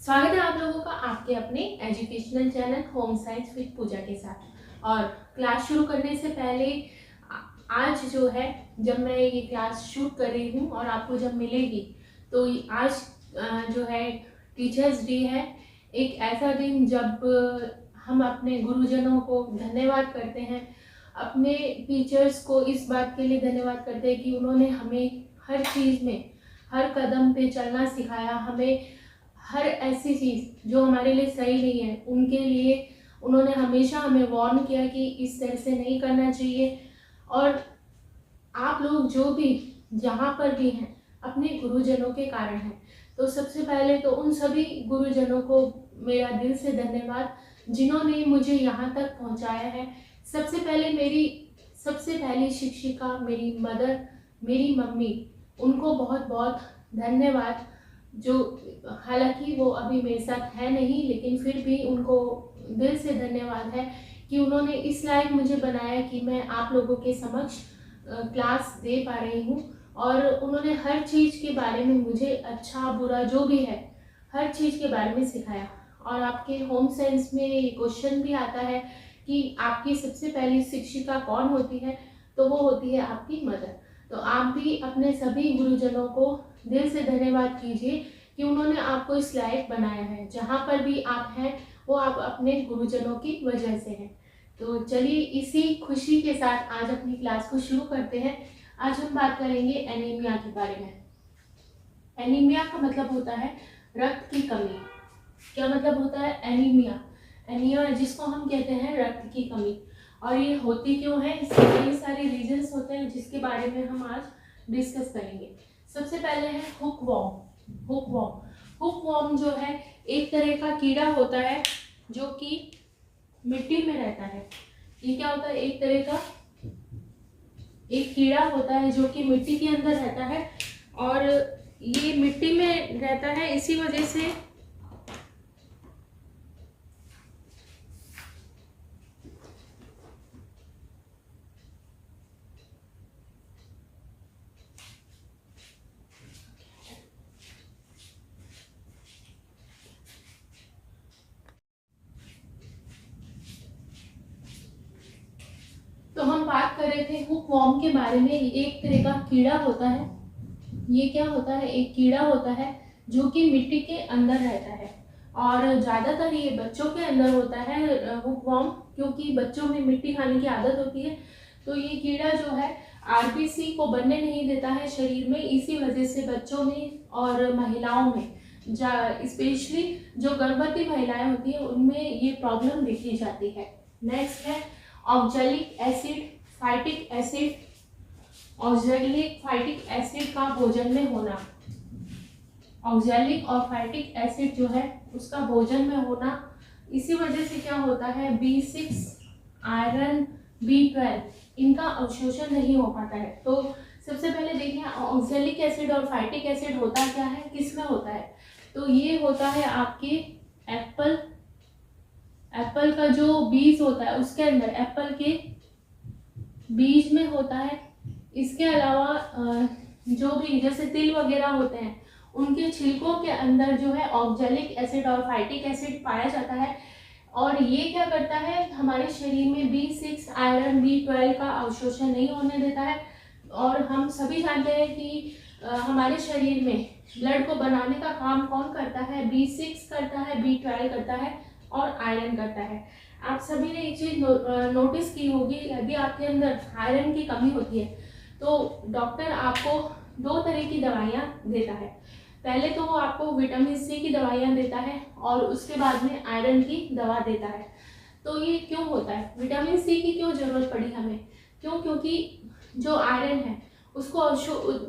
स्वागत है आप लोगों का आपके अपने educational channel home science with Pooja के साथ। और क्लास शुरू करने से पहले आज जो है, जब मैं ये क्लास शूट कर रही हूँ और आपको जब मिलेगी, तो आज जो है टीचर्स डे है। एक ऐसा दिन जब हम अपने गुरुजनों को धन्यवाद करते हैं, अपने टीचर्स को इस बात के लिए धन्यवाद करते हैं कि उन्होंने हमें हर चीज़ में, हर कदम पे चलना सिखाया। हमें हर ऐसी चीज़ जो हमारे लिए सही नहीं है, उनके लिए उन्होंने हमेशा हमें वार्न किया कि इस तरह से नहीं करना चाहिए। और आप लोग जो भी जहाँ पर भी हैं, अपने गुरुजनों के कारण हैं। तो सबसे पहले तो उन सभी गुरुजनों को मेरा दिल से धन्यवाद, जिन्होंने मुझे यहाँ तक पहुँचाया है। सबसे पहले मेरी सबसे पहली शिक्षिका मेरी मदर, मेरी मम्मी, उनको बहुत बहुत धन्यवाद। जो हालांकि वो अभी मेरे साथ है नहीं, लेकिन फिर भी उनको दिल से धन्यवाद है कि उन्होंने इस लायक मुझे बनाया कि मैं आप लोगों के समक्ष क्लास दे पा रही हूँ। और उन्होंने हर चीज़ के बारे में मुझे अच्छा बुरा जो भी है, हर चीज़ के बारे में सिखाया। और आपके होम साइंस में ये क्वेश्चन भी आता है कि आपकी सबसे पहली शिक्षिका कौन होती है, तो वो होती है आपकी मदर। तो आप भी अपने सभी गुरुजनों को दिल से धन्यवाद कीजिए कि उन्होंने आपको इस लायक बनाया है। जहाँ पर भी आप हैं, वो आप अपने गुरुजनों की वजह से हैं। तो चलिए इसी खुशी के साथ आज अपनी क्लास को शुरू करते हैं। आज हम बात करेंगे एनीमिया के बारे में। एनीमिया का मतलब होता है रक्त की कमी। क्या मतलब होता है एनीमिया? एनीमिया जिसको हम कहते हैं रक्त की कमी। और ये होती क्यों है, इसके कई सारे रीजंस होते हैं जिसके बारे में हम आज डिस्कस करेंगे। सबसे पहले है हुकवॉर्म। हुकवॉर्म जो है एक तरह का कीड़ा होता है जो कि मिट्टी में रहता है। ये क्या होता है? एक तरह का एक कीड़ा होता है जो कि मिट्टी के अंदर रहता है, और ये मिट्टी में रहता है इसी वजह से तो हम बात कर रहे थे हुकवॉर्म के बारे में। एक तरह का कीड़ा होता है। ये क्या होता है? एक कीड़ा होता है जो कि मिट्टी के अंदर रहता है, और ज़्यादातर ये बच्चों के अंदर होता है हुकवॉर्म, क्योंकि बच्चों में मिट्टी खाने की आदत होती है। तो ये कीड़ा जो है आरबीसी को बनने नहीं देता है शरीर में, इसी वजह से बच्चों में और महिलाओं में, स्पेशली जो गर्भवती महिलाएं होती हैं, उनमें ये प्रॉब्लम देखी जाती है। नेक्स्ट है oxalic acid, phytic acid. Oxalic phytic acid का भोजन में होना, ऑक्जेलिक और फाइटिक एसिड जो है उसका भोजन में होना, इसी वजह से क्या होता है B6, आयरन, B12 इनका अवशोषण नहीं हो पाता है। तो सबसे पहले देखिए ऑक्जेलिक एसिड और फाइटिक एसिड होता क्या है, किस में होता है? तो ये होता है आपके एप्पल का जो बीज होता है उसके अंदर, एप्पल के बीज में होता है। इसके अलावा जो भी जैसे तिल वगैरह होते हैं, उनके छिलकों के अंदर जो है ऑक्जेलिक एसिड और फाइटिक एसिड पाया जाता है। और ये क्या करता है, हमारे शरीर में B6, आयरन, B12 का अवशोषण नहीं होने देता है। और हम सभी जानते हैं कि हमारे शरीर में ब्लड को बनाने का काम कौन करता है? B6 करता है, B12 करता है और आयरन करता है। आप सभी ने एक चीज नोटिस की होगी, यदि आपके अंदर आयरन की कमी होती है तो डॉक्टर आपको दो तरह की दवाइयाँ देता है। पहले तो वो आपको विटामिन सी की दवाइयाँ देता है और उसके बाद में आयरन की दवा देता है। तो ये क्यों होता है? विटामिन सी की क्यों जरूरत पड़ी हमें? क्योंकि जो आयरन है उसको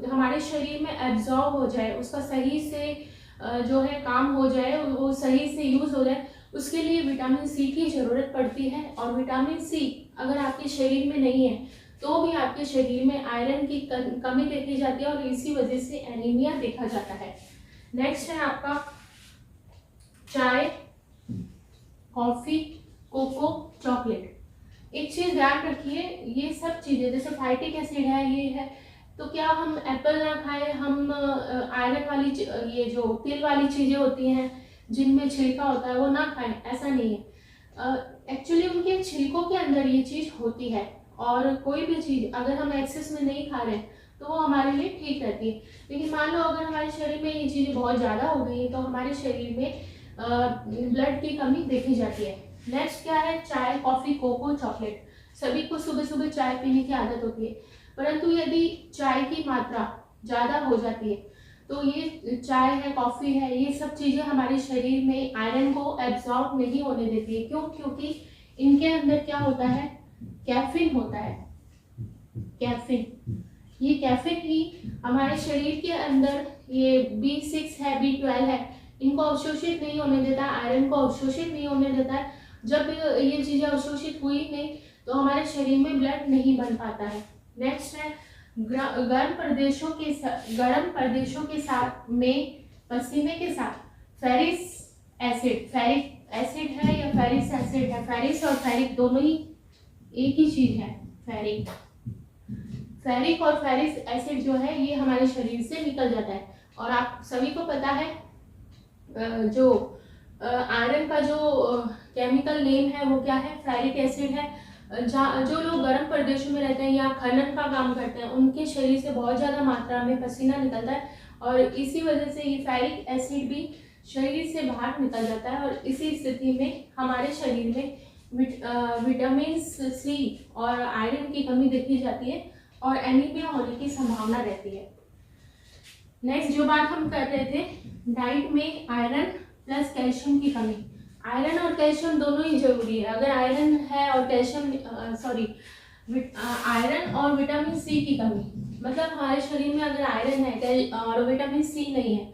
हमारे शरीर में एब्जॉर्ब हो जाए, उसका सही से जो है काम हो जाए, वो सही से यूज हो जाए, उसके लिए विटामिन सी की जरूरत पड़ती है। और विटामिन सी अगर आपके शरीर में नहीं है तो भी आपके शरीर में आयरन की कमी देखी जाती है, और इसी वजह से एनीमिया देखा जाता है। नेक्स्ट है आपका चाय, कॉफी, कोको, चॉकलेट। एक चीज ध्यान रखिए, ये सब चीजें जैसे फाइटिक एसिड है, ये है, तो क्या हम एप्पल ना खाएं, हम आयरन वाली ये जो तिल वाली चीजें होती हैं, जिनमें छिलका होता है वो ना खाएं, ऐसा नहीं है। एक्चुअली उनके छिलकों के अंदर ये चीज़ होती है, और कोई भी चीज़ अगर हम एक्सेस में नहीं खा रहे हैं तो वो हमारे लिए ठीक रहती है। लेकिन मान लो अगर हमारे शरीर में ये चीज़ें बहुत ज़्यादा हो गई हैं तो हमारे शरीर में ब्लड की कमी देखी जाती है। नेक्स्ट क्या है, चाय, कॉफ़ी, कोको, चॉकलेट। सभी को सुबह सुबह चाय पीने की आदत होती है, परंतु यदि चाय की मात्रा ज़्यादा हो जाती है तो ये चाय है, कॉफ़ी है, ये सब चीज़ें हमारे शरीर में आयरन को एब्जॉर्ब नहीं होने देती है। क्यों? क्योंकि इनके अंदर क्या होता है, कैफीन होता है। कैफीन, ये कैफीन ही हमारे शरीर के अंदर ये B6 है, B12 है, इनको अवशोषित नहीं होने देता, आयरन को अवशोषित नहीं होने देता है। जब ये चीज़ें अवशोषित हुई नहीं तो हमारे शरीर में ब्लड नहीं बन पाता है। नेक्स्ट है, गर्म प्रदेशों के साथ में पसीने के साथ फेरिक एसिड है या फेरिक एसिड है, फेरिस और फेरिक दोनों ही एक ही चीज है। फेरिक और फेरिक एसिड जो है ये हमारे शरीर से निकल जाता है। और आप सभी को पता है जो आयरन का जो केमिकल नेम है वो क्या है, फेरिक एसिड है। जो लोग गर्म प्रदेशों में रहते हैं या खनन का काम करते हैं उनके शरीर से बहुत ज़्यादा मात्रा में पसीना निकलता है, और इसी वजह से ये फेरिक एसिड भी शरीर से बाहर निकल जाता है, और इसी स्थिति में हमारे शरीर में विटामिन C और आयरन की कमी देखी जाती है और एनीमिया होने की संभावना रहती है। नेक्स्ट जो बात हम कर रहे थे, डाइट में आयरन प्लस कैल्शियम की कमी। आयरन और कैल्शियम दोनों ही जरूरी है। अगर आयरन है और आयरन और विटामिन C की कमी, मतलब हमारे शरीर में अगर आयरन है और विटामिन C नहीं है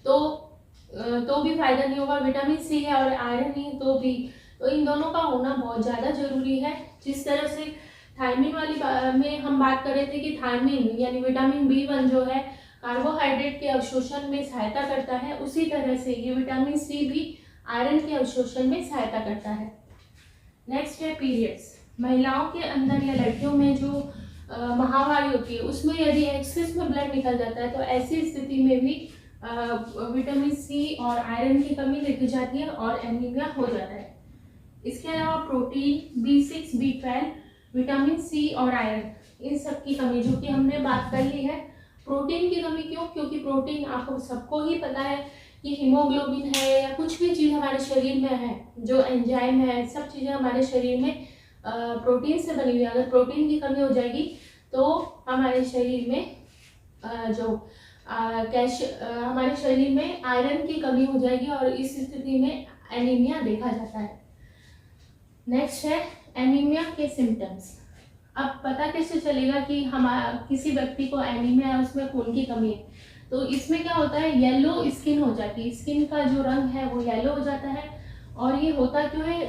तो भी फायदा नहीं होगा। विटामिन C है और आयरन नहीं तो इन दोनों का होना बहुत ज़्यादा जरूरी है। जिस तरह से थायमिन वाली में हम बात कर रहे थे कि थायमिन यानी विटामिन B1 जो है कार्बोहाइड्रेट के अवशोषण में सहायता करता है, उसी तरह से ये विटामिन C भी आयरन के अवशोषण में सहायता करता है। नेक्स्ट है पीरियड्स। महिलाओं के अंदर या लड़कियों में जो माहवारी होती है उसमें यदि एक्सेस में ब्लड निकल जाता है तो ऐसी स्थिति में भी विटामिन C और आयरन की कमी देखी जाती है और एनीमिया हो जाता है। इसके अलावा protein, B6, B12, vitamin C और आयरन, इन सब की कमी जो कि हमने बात कर ली है। प्रोटीन की कमी क्यों? क्योंकि प्रोटीन आपको सबको ही पता है कि हीमोग्लोबिन है या कुछ भी चीज़ हमारे शरीर में है, जो एंजाइम है, सब चीज़ें हमारे शरीर में प्रोटीन से बनी हुई है। अगर प्रोटीन की कमी हो जाएगी तो हमारे शरीर में हमारे शरीर में आयरन की कमी हो जाएगी और इस स्थिति में एनीमिया देखा जाता है। नेक्स्ट है एनीमिया के सिम्टम्स। अब पता कैसे चलेगा कि किसी व्यक्ति को एनीमिया है, उसमें खून की कमी है? तो इसमें क्या होता है, येलो स्किन हो जाती है, स्किन का जो रंग है वो येलो हो जाता है। और ये होता क्यों है?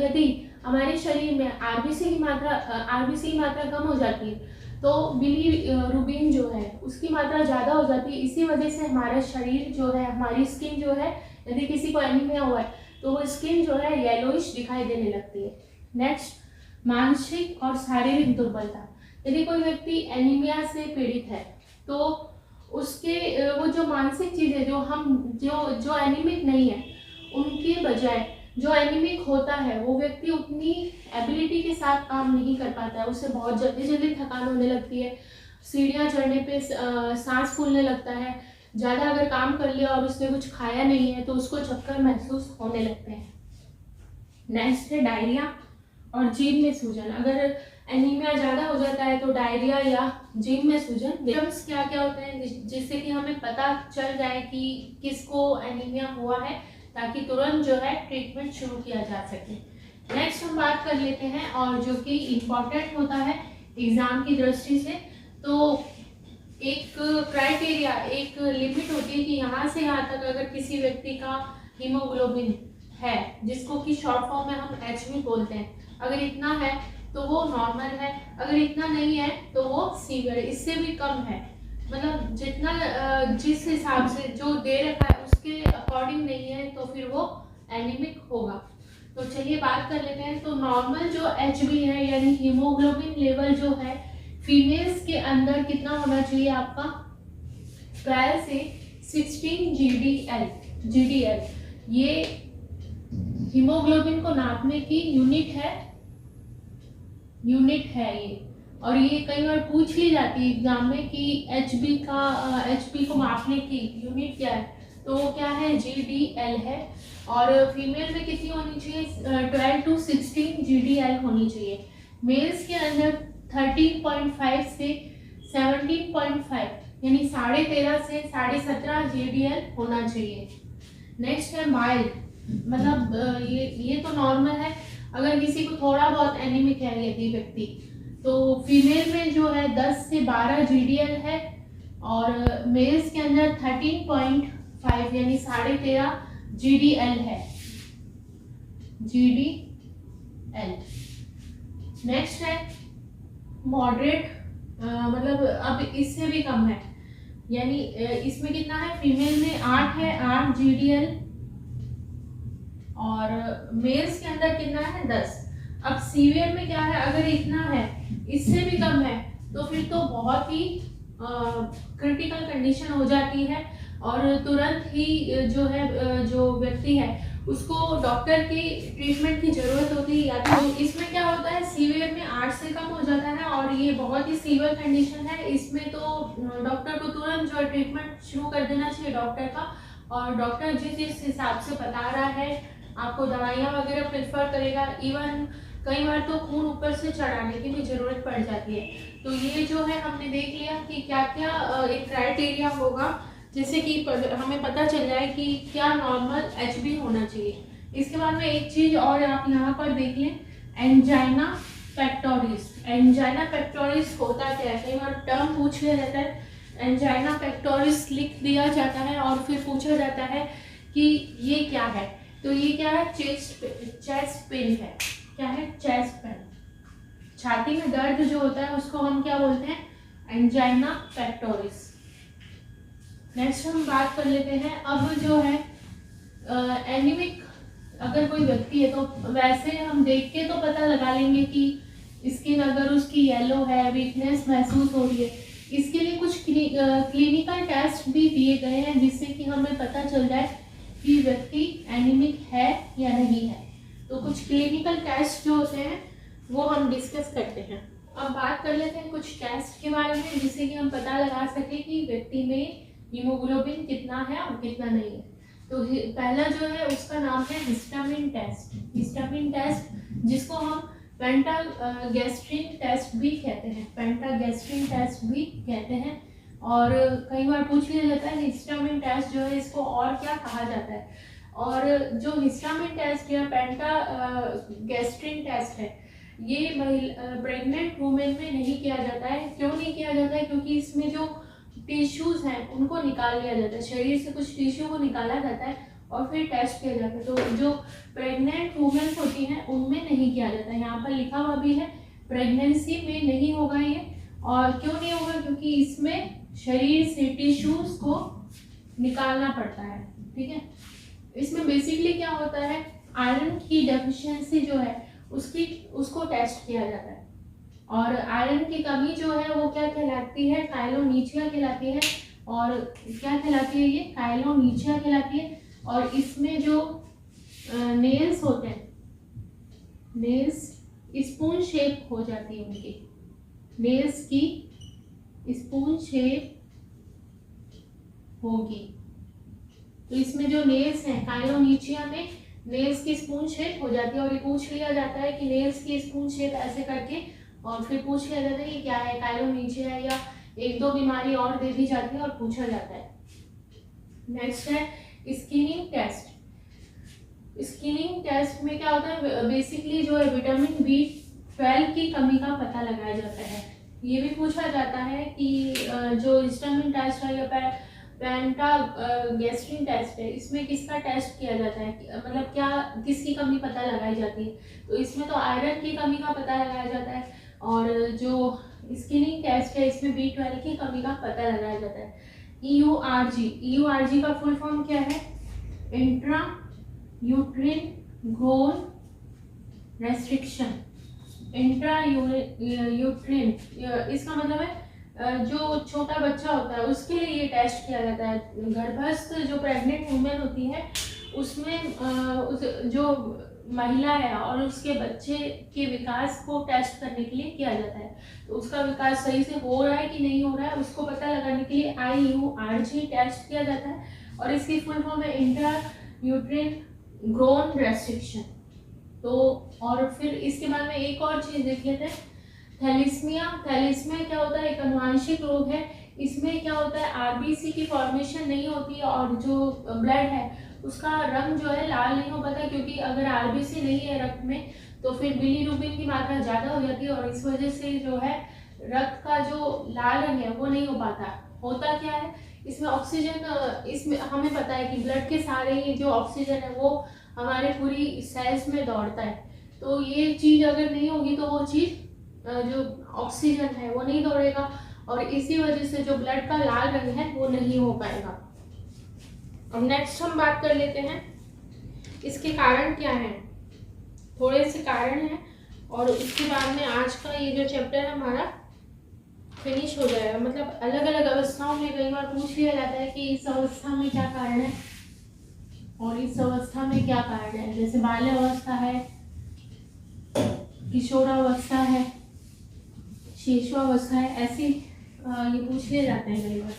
यदि हमारे शरीर में आरबीसी की मात्रा कम हो जाती है तो बिलीरुबिन जो है उसकी मात्रा ज़्यादा हो जाती है। इसी वजह से हमारा शरीर जो है, हमारी स्किन जो है, यदि किसी को एनीमिया हुआ है तो वो स्किन जो है येलोइश दिखाई देने लगती है। नेक्स्ट, मानसिक और शारीरिक दुर्बलता। यदि कोई व्यक्ति एनीमिया से पीड़ित है तो उसके वो जो मानसिक चीज़ें जो एनीमिक नहीं है उनके बजाय जो एनीमिक होता है वो व्यक्ति उतनी एबिलिटी के साथ काम नहीं कर पाता है, उससे बहुत जल्दी थकान होने लगती है, सीढ़ियाँ चढ़ने पे सांस फूलने लगता है, ज़्यादा अगर काम कर लिया और उसने कुछ खाया नहीं है तो उसको चक्कर महसूस होने लगते हैं। नेक्स्ट है डायरिया और जीभ में सूजन। अगर एनीमिया ज़्यादा हो जाता है तो डायरिया या जीभ में सूजन। सिम्टम्स क्या क्या होते हैं जिससे कि हमें पता चल जाए कि किसको एनीमिया हुआ है, ताकि तुरंत जो है ट्रीटमेंट शुरू किया जा सके। नेक्स्ट हम बात कर लेते हैं और जो कि इम्पॉर्टेंट होता है एग्ज़ाम की दृष्टि से, तो एक क्राइटेरिया, एक लिमिट होती है कि यहाँ से यहाँ तक अगर किसी व्यक्ति का हीमोग्लोबिन है, जिसको कि शॉर्ट फॉर्म में हम HB बोलते हैं, अगर इतना है तो वो नॉर्मल है, अगर इतना नहीं है तो वो सीवियर है। इससे भी कम है, मतलब जितना जिस हिसाब से जो दे रखा है उसके अकॉर्डिंग नहीं है तो फिर वो एनीमिक होगा। तो चलिए बात कर लेते हैं। तो नॉर्मल जो HB है यानी हीमोग्लोबिन लेवल जो है फीमेल्स के अंदर कितना होना चाहिए आपका? 12 से 16 GDL। ये हीमोग्लोबिन को नापने की यूनिट है ये। और ये कई बार पूछ ली जाती है एग्जाम में कि एचबी को मापने की यूनिट क्या है, तो वो क्या है, GDL है। और फीमेल में कितनी होनी चाहिए, 12 to 16 GDL होनी चाहिए। मेल्स के अंदर 13.5 से 17.5 यानी 13.5 से 17.5 GDL होना चाहिए। नेक्स्ट है माइल्ड, मतलब ये तो नॉर्मल है। अगर किसी को थोड़ा बहुत एनीमिक है यदि व्यक्ति, तो फीमेल में जो है 10 से 12 GDL है और मेल्स के अंदर 13.5 यानी 13.5 GDL है, GDL। नेक्स्ट है मॉडरेट, मतलब अब इससे भी कम है, यानी इसमें कितना है, फीमेल में 8 है, 8 GDL और मेल्स के अंदर कितना है, 10। अब सीवियर में क्या है, अगर इतना है, इससे भी कम है, तो फिर तो बहुत ही क्रिटिकल कंडीशन हो जाती है और तुरंत ही जो है जो व्यक्ति है उसको डॉक्टर की ट्रीटमेंट की जरूरत होती है। या तो इसमें क्या होता है, सीवियर में 8 से कम हो जाता है और ये बहुत ही सीवियर कंडीशन है, इसमें तो डॉक्टर को तुरंत जो है ट्रीटमेंट शुरू कर देना चाहिए डॉक्टर का। और डॉक्टर जिस हिसाब से बता रहा है आपको दवाइयाँ वगैरह प्रेफर करेगा। इवन कई बार तो खून ऊपर से चढ़ाने की भी जरूरत पड़ जाती है। तो ये जो है हमने देख लिया कि क्या क्या एक क्राइटेरिया होगा, जैसे कि हमें पता चल जाए कि क्या नॉर्मल एचबी होना चाहिए। इसके बाद में एक चीज और आप यहाँ पर देख लें, एंजाइना पेक्टोरिस। एंजाइना पेक्टोरिस होता क्या है, कई बार टर्म पूछ लिया जाता है, एंजाइना पेक्टोरिस लिख दिया जाता है और फिर पूछा जाता है कि ये क्या है। तो ये क्या है, चेस्ट पेन है। क्या है, चेस्ट पेन, छाती में दर्द जो होता है उसको हम क्या बोलते हैं, एंजाइना पेक्टोरिस। नेक्स्ट हम बात कर लेते हैं अब जो है एनीमिक अगर कोई व्यक्ति है, तो वैसे हम देख के तो पता लगा लेंगे कि स्किन अगर उसकी येलो है, वीकनेस महसूस हो रही है, इसके लिए कुछ क्लिनिकल टेस्ट भी दिए गए हैं जिससे कि हमें पता चल जाए कि व्यक्ति एनीमिक है या नहीं है। तो कुछ क्लिनिकल टेस्ट जो होते हैं वो हम डिस्कस करते हैं। अब बात कर लेते हैं कुछ टेस्ट के बारे में जिससे कि हम पता लगा सके कि व्यक्ति में हीमोग्लोबिन कितना है और कितना नहीं है। तो पहला जो है उसका नाम है हिस्टामिन टेस्ट। हिस्टामिन टेस्ट जिसको हम पेंटागैस्ट्रिन टेस्ट भी कहते हैं, पेंटागैस्ट्रिन टेस्ट भी कहते हैं। और कई बार पूछ लिया जाता है हिस्टामिन टेस्ट जो है इसको और क्या कहा जाता है। और जो हिस्टामिन टेस्ट या पेंटागैस्ट्रिन टेस्ट है ये प्रेग्नेंट वुमेन में नहीं किया जाता है। क्यों नहीं किया जाता है, क्योंकि इसमें जो टिश्यूज हैं उनको निकाल लिया जाता है, शरीर से कुछ टिश्यू को निकाला जाता है और फिर टेस्ट किया जाता है। तो जो प्रेग्नेंट वुमेन होती हैं उनमें नहीं किया जाता है। यहाँ पर लिखा हुआ भी है प्रेगनेंसी में नहीं होगा ये। और क्यों नहीं होगा, क्योंकि इसमें शरीर से टिश्यूज को निकालना पड़ता है। ठीक है, इसमें बेसिकली क्या होता है, आयरन की डेफिशिएंसी जो है उसको टेस्ट किया जाता है। और आयरन की कमी जो है वो क्या कहलाती है, काइलोनीचिया कहलाती है। और क्या कहलाती है ये, काइलोनीचिया कहलाती है। और इसमें जो नेल्स होते हैं, नेल्स स्पून शेप हो जाती है, उनकी नेल्स की स्पून शेप होगी। तो इसमें जो नेल्स हैं काइलोनीचिया में नेल्स की स्पून शेप हो जाती है। और ये पूछ लिया जाता है कि नेल्स की स्पून शेप ऐसे करके, और फिर पूछ लिया जाता है कि क्या है, काइलोनीचिया या एक दो बीमारी और दे दी जाती है और पूछा जाता है। नेक्स्ट है स्किनिंग टेस्ट। स्किनिंग टेस्ट में क्या होता है, बेसिकली जो है विटामिन B12 की कमी का पता लगाया जाता है। ये भी पूछा जाता है कि जो हिस्टामिन टेस्ट है या पेंटागैस्ट्रिन टेस्ट है, इसमें किसका टेस्ट किया जाता है, मतलब क्या किसकी कमी पता लगाई जाती है। तो इसमें तो आयरन की कमी का पता लगाया जाता है। और जो स्किनिंग टेस्ट है इसमें B12 की कमी का पता लगाया जाता है। EURG का फुल फॉर्म क्या है, intra uterine growth restriction. Intra uterine इसका मतलब है जो छोटा बच्चा होता है उसके लिए ये टेस्ट किया जाता है। गर्भस्थ जो प्रेग्नेंट वुमेन होती है उसमें जो महिला है और उसके बच्चे के विकास को टेस्ट करने के लिए किया जाता है। तो उसका विकास सही से हो रहा है कि नहीं हो रहा है उसको पता लगाने के लिए IURG टेस्ट किया जाता है, और इसकी फुल फॉर्म है इंट्रा यूट्रिन ग्रोन रेस्ट्रिक्शन। तो और फिर इसके बाद में एक और चीज़ देख लेते हैं, थैलेसीमिया। थैलेसीमिया क्या होता है? एक अनुवांशिक रोग है। इसमें क्या होता है, RBC की फॉर्मेशन नहीं होती है और जो ब्लड है उसका रंग जो है लाल नहीं हो पाता, क्योंकि अगर RBC नहीं है रक्त में तो फिर बिलीरुबिन की मात्रा ज़्यादा हो जाती है और इस वजह से जो है रक्त का जो लाल रंग है वो नहीं हो पाता। होता क्या है, इसमें ऑक्सीजन, इसमें हमें पता है कि ब्लड के सारे जो ऑक्सीजन है वो हमारे पूरी सेल्स में दौड़ता है। तो ये चीज़ अगर नहीं होगी तो वो चीज़ जो ऑक्सीजन है वो नहीं दौड़ेगा और इसी वजह से जो ब्लड का लाल रंग है वो नहीं हो पाएगा। अब नेक्स्ट हम बात कर लेते हैं इसके कारण क्या हैं। थोड़े से कारण हैं और उसके बाद में आज का ये जो चैप्टर है हमारा फिनिश हो जाएगा। मतलब अलग अलग अवस्थाओं में कई बार पूछ लिया जाता है कि इस अवस्था में क्या कारण है और इस अवस्था में क्या कारण है। जैसे बाल्य अवस्था है, किशोरावस्था है, शिशुअवस्था है, ऐसी ये पूछ लिए जाते हैं कई बार।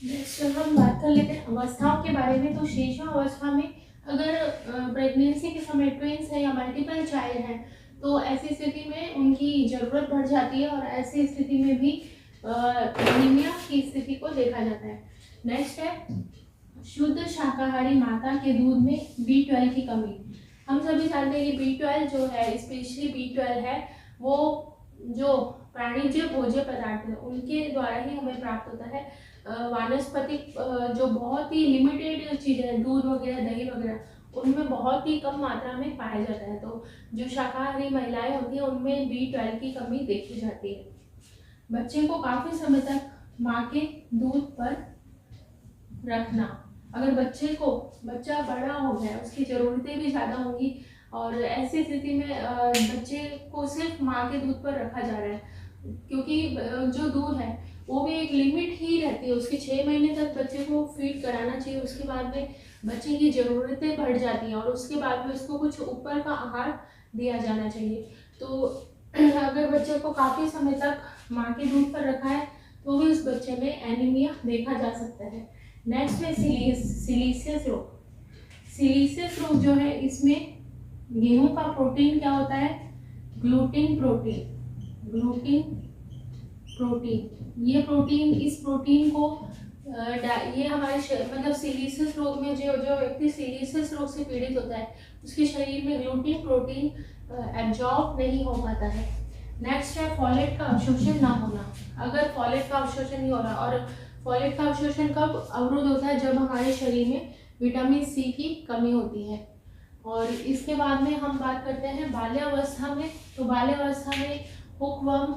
नेक्स्ट हम बात कर लेते हैं अवस्थाओं के बारे में। तो शिशुअवस्था में अगर प्रेगनेंसी के समय ट्विंस है या मल्टीपल चाइल्ड है तो ऐसी स्थिति में उनकी ज़रूरत बढ़ जाती है और ऐसी स्थिति में भी एनीमिया की स्थिति को देखा जाता है। नेक्स्ट है शुद्ध शाकाहारी माता के दूध में B12 की कमी। हम सभी जानते हैं कि B12 जो है, स्पेशली B12 है, वो जो प्राणिज भोज्य पदार्थ है उनके द्वारा ही हमें प्राप्त होता है। वानस्पतिक जो बहुत ही लिमिटेड चीज़ें हैं, दूध वगैरह, दही वगैरह, उनमें बहुत ही कम मात्रा में पाया जाता है। तो जो शाकाहारी महिलाएं होती हैं उनमें B12 की कमी देखी जाती है। बच्चे को काफ़ी समय तक माँ के दूध पर रखना। अगर बच्चा बड़ा हो गया, उसकी ज़रूरतें भी ज़्यादा होंगी और ऐसी स्थिति में बच्चे को सिर्फ माँ के दूध पर रखा जा रहा है, क्योंकि जो दूध है वो भी एक लिमिट ही रहती है उसकी। 6 महीने तक बच्चे को फीड कराना चाहिए, उसके बाद में बच्चे की ज़रूरतें बढ़ जाती हैं और उसके बाद में उसको कुछ ऊपर का आहार दिया जाना चाहिए। तो अगर बच्चे को काफ़ी समय तक माँ के दूध पर रखा है तो भी उस बच्चे में एनीमिया देखा जा सकता है। नेक्स्ट है सिलीशियस रोग। सिलीशियस रोग जो है, इसमें गेहूं का प्रोटीन क्या होता है, ग्लूटिन प्रोटीन। ये प्रोटीन, इस प्रोटीन को ये हमारे मतलब सिलीशियस रोग में जो व्यक्ति सिलीशियस रोग से पीड़ित होता है उसके शरीर में ग्लूटिन प्रोटीन एब्जॉर्ब नहीं हो पाता है। नेक्स्ट है फॉलेट का अवशोषण ना होना। अगर फॉलेट का अवशोषण नहीं हो रहा, और फॉलेट का अवशोषण कब अवरुद्ध होता है, जब हमारे शरीर में विटामिन C की कमी होती है। और इसके बाद में हम बात करते हैं बाल्यावस्था में। तो बाल्यावस्था में हुकवर्म,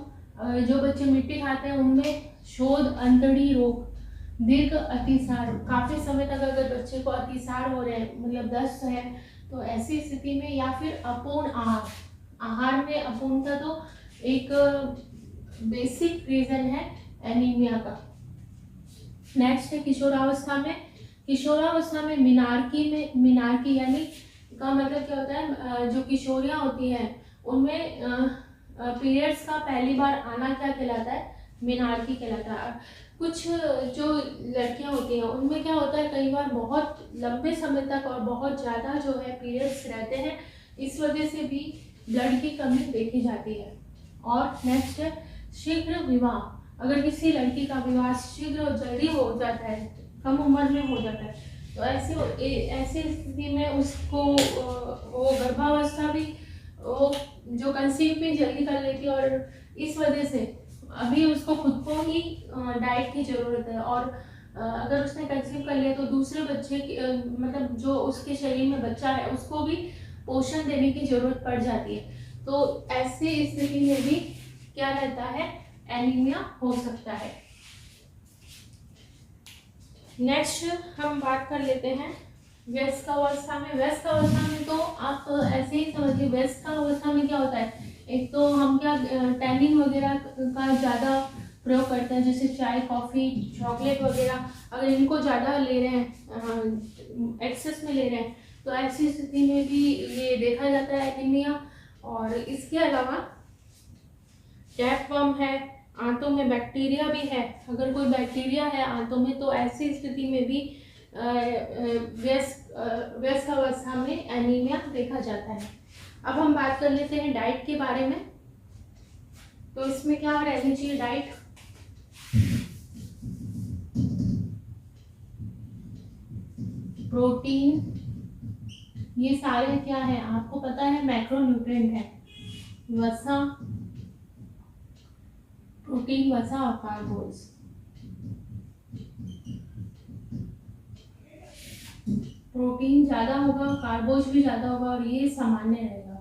जो बच्चे मिट्टी खाते हैं उनमें शोध अंतड़ी रोग, दीर्घ अतिसार, काफ़ी समय तक अगर बच्चे को अतिसार हो रहे हैं, मतलब दस्त है, तो ऐसी स्थिति में, या फिर अपूर्ण आहार में अपूर्णता तो एक बेसिक रीज़न है एनीमिया का। नेक्स्ट है किशोरावस्था में। किशोरावस्था में मिनार्की यानी का मतलब क्या होता है, जो किशोरियाँ होती हैं उनमें पीरियड्स का पहली बार आना क्या कहलाता है, मिनार्की कहलाता है। कुछ जो लड़कियां होती हैं उनमें क्या होता है, कई बार बहुत लंबे समय तक और बहुत ज़्यादा जो है पीरियड्स रहते हैं, इस वजह से भी ब्लड की कमी देखी जाती है। और नेक्स्ट है शीघ्र विवाह। अगर किसी लड़की का विवाह शीघ्र और जल्दी हो जाता है, कम उम्र में हो जाता है, तो ऐसी स्थिति में उसको वो गर्भावस्था भी वो जो कंसीव भी जल्दी कर लेती है और इस वजह से अभी उसको खुद को ही डाइट की ज़रूरत है। और अगर उसने कंसीव कर लिया तो दूसरे बच्चे की मतलब जो उसके शरीर में बच्चा है उसको भी पोषण देने की ज़रूरत पड़ जाती है। तो ऐसी स्थिति में भी क्या रहता है, एनीमिया हो सकता है। नेक्स्ट हम बात कर लेते हैं वयस्क अवस्था में। वयस्क अवस्था में तो आप ऐसे ही समझिए, वयस्क अवस्था में क्या होता है, एक तो हम क्या टैनिंग वगैरह का ज़्यादा प्रयोग करते हैं, जैसे चाय, कॉफ़ी, चॉकलेट वगैरह। अगर इनको ज़्यादा ले रहे हैं, एक्सेस में ले रहे हैं, तो ऐसी स्थिति में भी ये देखा जाता है एनीमिया। और इसके अलावा टैपवर्म है, आंतों में बैक्टीरिया भी है। अगर कोई बैक्टीरिया है आंतों में, तो ऐसी स्थिति में भी व्यस्क अवस्था में एनीमिया देखा जाता है। अब हम बात कर लेते हैं डाइट के बारे में। तो इसमें क्या रहनी चाहिए डाइट? प्रोटीन, ये सारे क्या है आपको पता है, मैक्रोन्यूट्रिएंट है। वसा, प्रोटीन, वसा और कार्बोज। प्रोटीन ज़्यादा होगा, कार्बोज भी ज़्यादा होगा, और ये सामान्य रहेगा।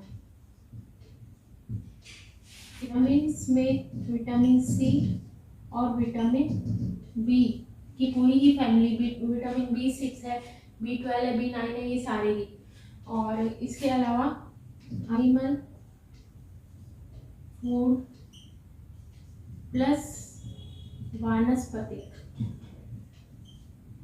विटामिन में विटामिन सी और विटामिन बी की पूरी ही फैमिली, विटामिन B6 है, B12 है, B9 है, ये सारे ही। और इसके अलावा एनिमल फूड प्लस वानस्पतिक।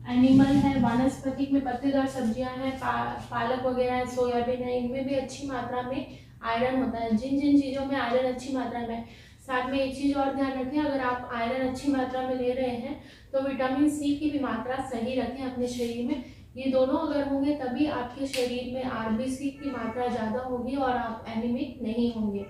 एनिमल है, वानस्पतिक में पत्तेदार सब्जियां हैं, पालक वगैरह है, सोयाबीन है, इनमें भी अच्छी मात्रा में आयरन होता है। जिन जिन चीज़ों में आयरन अच्छी मात्रा में। साथ में एक चीज़ और ध्यान रखें, अगर आप आयरन अच्छी मात्रा में ले रहे हैं तो विटामिन सी की भी मात्रा सही रखें अपने शरीर में। ये दोनों अगर होंगे तभी आपके शरीर में आरबीसी की मात्रा ज़्यादा होगी और आप एनीमिक नहीं होंगे।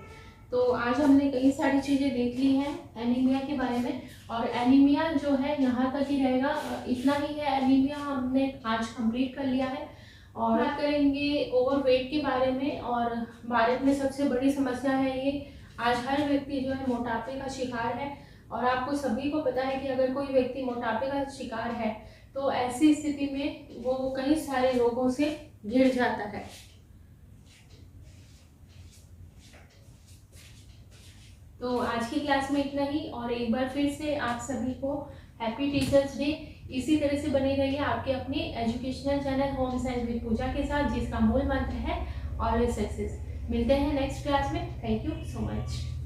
तो आज हमने कई सारी चीज़ें देख ली हैं एनीमिया के बारे में, और एनीमिया जो है यहाँ तक ही रहेगा। इतना ही है, एनीमिया हमने आज कंप्लीट कर लिया है। और बात करेंगे ओवरवेट के बारे में। और भारत में सबसे बड़ी समस्या है ये। आज हर व्यक्ति जो है मोटापे का शिकार है, और आपको सभी को पता है कि अगर कोई व्यक्ति मोटापे का शिकार है तो ऐसी स्थिति में वो कई सारे रोगों से घिर जाता है। तो आज की क्लास में इतना ही, और एक बार फिर से आप सभी को हैप्पी टीचर्स डे। इसी तरह से बने रहिए आपके अपने educational channel home science with Pooja के साथ, जिसका मूल मंत्र है ऑलवेज सक्सेस। मिलते हैं नेक्स्ट क्लास में। Thank you so much.